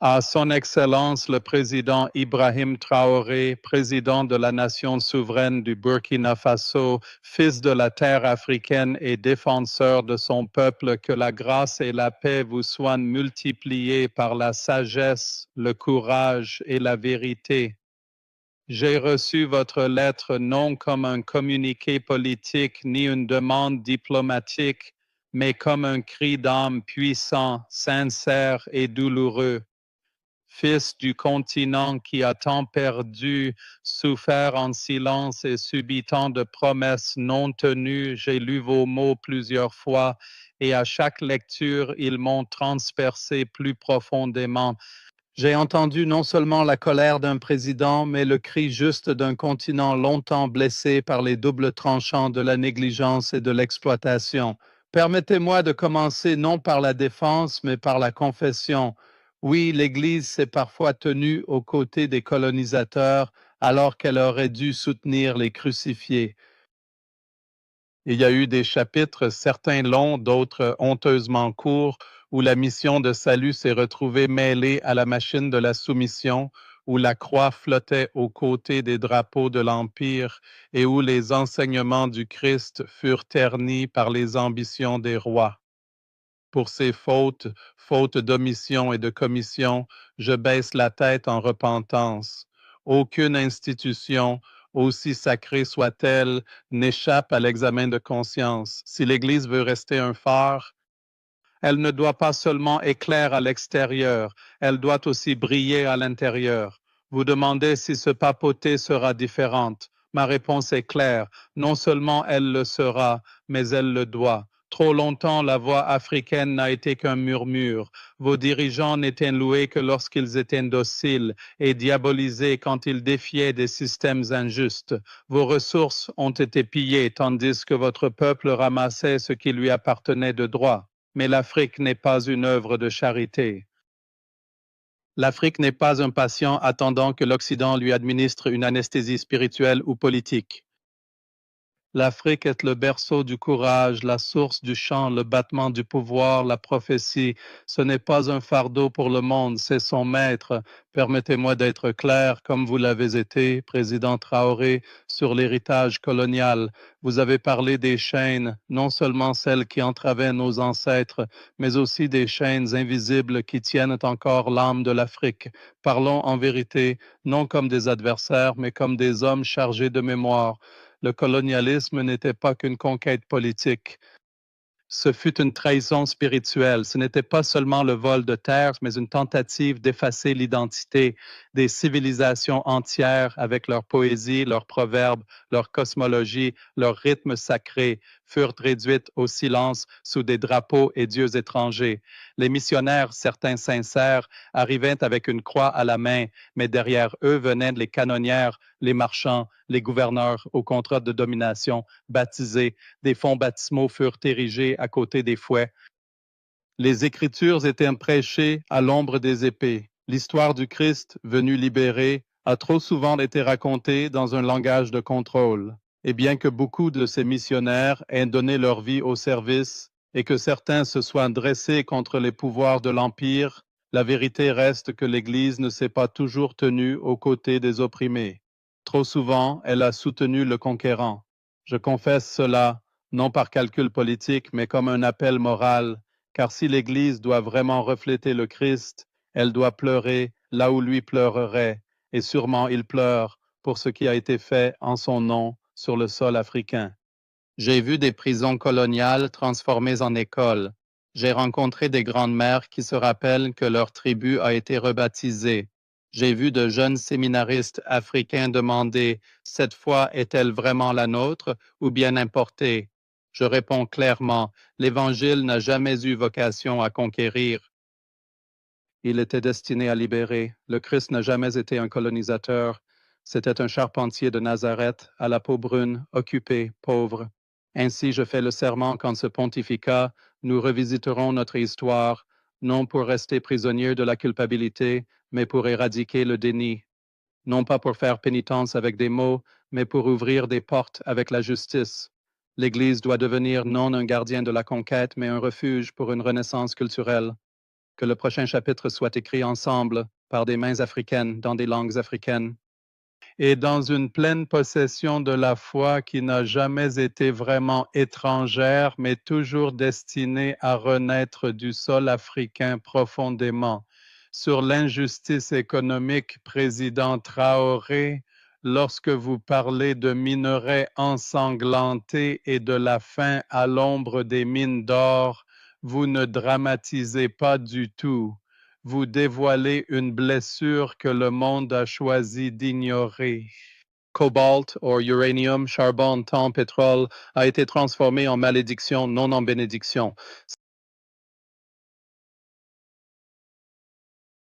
À Son Excellence le président Ibrahim Traoré, président de la nation souveraine du Burkina Faso, fils de la terre africaine et défenseur de son peuple, que la grâce et la paix vous soient multipliées par la sagesse, le courage et la vérité. J'ai reçu votre lettre non comme un communiqué politique ni une demande diplomatique, mais comme un cri d'âme puissant, sincère et douloureux. Fils du continent qui a tant perdu, souffert en silence et subi tant de promesses non tenues, j'ai lu vos mots plusieurs fois et à chaque lecture, ils m'ont transpercé plus profondément. J'ai entendu non seulement la colère d'un président, mais le cri juste d'un continent longtemps blessé par les doubles tranchants de la négligence et de l'exploitation. Permettez-moi de commencer non par la défense, mais par la confession. Oui, l'Église s'est parfois tenue aux côtés des colonisateurs alors qu'elle aurait dû soutenir les crucifiés. Il y a eu des chapitres, certains longs, d'autres honteusement courts, où la mission de salut s'est retrouvée mêlée à la machine de la soumission, où la croix flottait aux côtés des drapeaux de l'Empire et où les enseignements du Christ furent ternis par les ambitions des rois. Pour ces fautes, fautes d'omission et de commission, je baisse la tête en repentance. Aucune institution, aussi sacrée soit-elle, n'échappe à l'examen de conscience. Si l'Église veut rester un phare, elle ne doit pas seulement éclairer à l'extérieur, elle doit aussi briller à l'intérieur. Vous demandez si ce papauté sera différente. Ma réponse est claire. Non seulement elle le sera, mais elle le doit. Trop longtemps, la voix africaine n'a été qu'un murmure. Vos dirigeants n'étaient loués que lorsqu'ils étaient dociles et diabolisés quand ils défiaient des systèmes injustes. Vos ressources ont été pillées tandis que votre peuple ramassait ce qui lui appartenait de droit. Mais l'Afrique n'est pas une œuvre de charité. L'Afrique n'est pas un patient attendant que l'Occident lui administre une anesthésie spirituelle ou politique. L'Afrique est le berceau du courage, la source du chant, le battement du pouvoir, la prophétie. Ce n'est pas un fardeau pour le monde, c'est son maître. Permettez-moi d'être clair, comme vous l'avez été, président Traoré, sur l'héritage colonial. Vous avez parlé des chaînes, non seulement celles qui entravaient nos ancêtres, mais aussi des chaînes invisibles qui tiennent encore l'âme de l'Afrique. Parlons en vérité, non comme des adversaires, mais comme des hommes chargés de mémoire. Le colonialisme n'était pas qu'une conquête politique. Ce fut une trahison spirituelle. Ce n'était pas seulement le vol de terre, mais une tentative d'effacer l'identité des civilisations entières avec leur poésie, leurs proverbes, leur cosmologie, leurs rythmes sacrés furent réduites au silence sous des drapeaux et dieux étrangers. Les missionnaires, certains sincères, arrivaient avec une croix à la main, mais derrière eux venaient les canonnières, les marchands, les gouverneurs aux contrats de domination, baptisés. Des fonds baptismaux furent érigés à côté des fouets. Les Écritures étaient prêchées à l'ombre des épées. L'histoire du Christ, venu libérer, a trop souvent été racontée dans un langage de contrôle. Et bien que beaucoup de ces missionnaires aient donné leur vie au service et que certains se soient dressés contre les pouvoirs de l'Empire, la vérité reste que l'Église ne s'est pas toujours tenue aux côtés des opprimés. Trop souvent, elle a soutenu le conquérant. Je confesse cela, non par calcul politique, mais comme un appel moral, car si l'Église doit vraiment refléter le Christ, elle doit pleurer là où lui pleurerait, et sûrement il pleure pour ce qui a été fait en son nom sur le sol africain. J'ai vu des prisons coloniales transformées en écoles. J'ai rencontré des grandes-mères qui se rappellent que leur tribu a été rebaptisée. J'ai vu de jeunes séminaristes africains demander « Cette foi est-elle vraiment la nôtre ou bien importée ?» Je réponds clairement, l'Évangile n'a jamais eu vocation à conquérir. Il était destiné à libérer. Le Christ n'a jamais été un colonisateur. C'était un charpentier de Nazareth, à la peau brune, occupé, pauvre. Ainsi, je fais le serment qu'en ce pontificat, nous revisiterons notre histoire, non pour rester prisonniers de la culpabilité, mais pour éradiquer le déni. Non pas pour faire pénitence avec des mots, mais pour ouvrir des portes avec la justice. L'Église doit devenir non un gardien de la conquête, mais un refuge pour une renaissance culturelle. que le prochain chapitre soit écrit ensemble par des mains africaines, dans des langues africaines, et dans une pleine possession de la foi qui n'a jamais été vraiment étrangère, mais toujours destinée à renaître du sol africain profondément. Sur l'injustice économique, président Traoré, lorsque vous parlez de minerais ensanglantés et de la faim à l'ombre des mines d'or, vous ne dramatisez pas du tout. Vous dévoilez une blessure que le monde a choisi d'ignorer. Cobalt ou uranium, charbon, temps, pétrole a été transformé en malédiction, non en bénédiction.